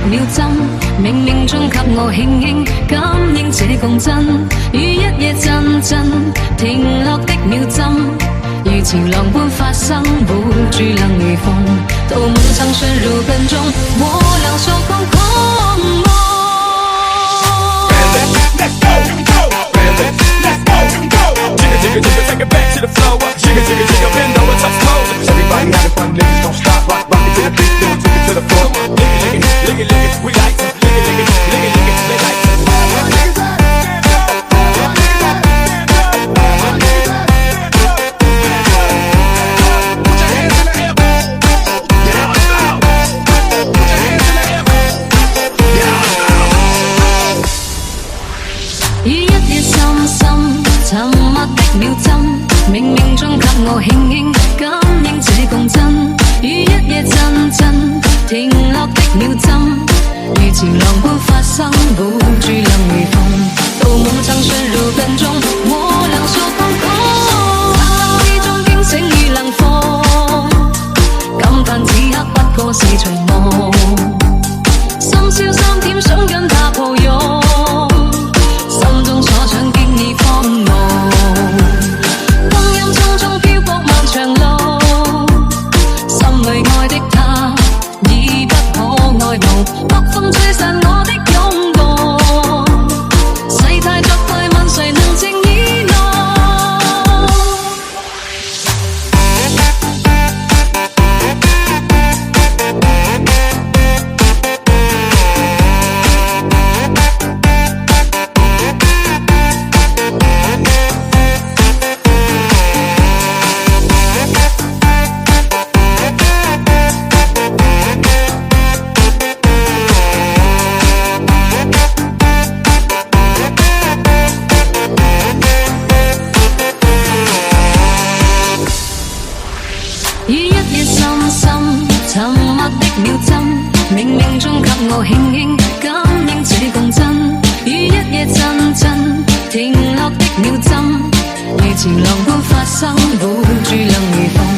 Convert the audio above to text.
秒針，冥冥中給我輕輕感應這共振，與一夜陣陣停落的秒針，如潮浪般發生，不住能如風，到夢曾陷入笨中，我倆受控狂魔。Let's go, let's go, jigga, jigga, jigga, take it back to the floor. Jigga, jigga, jigga, bend over, touch toes. Everybody having fun, niggas don't stop. Rock it to the beat, then we took it to the floor. Lick it, lick it, lick it, lick it, we like to. Lick it, lick it, lick it, lick it, they like to.沉默的秒針，冥冥中給我輕輕感應這共振，與一夜陣陣停落的秒針，如潮浪般發生，抱住能如風，到夢曾陷入笨中，我倆數瘋狂，剎那中驚醒與能放，感嘆此刻不過是隨夢，深宵3點想跟他抱擁。心中所想經已荒蕪，光陰匆匆漂泊漫長路，心裏愛的他已不可愛慕，北風吹散我的擁抱，世態作對問誰能靜以來。於一夜深深沉默的秒針，冥冥中給我輕輕感應這共振，於一夜陣陣停落的秒針，如潮浪般發生，抱住能如風。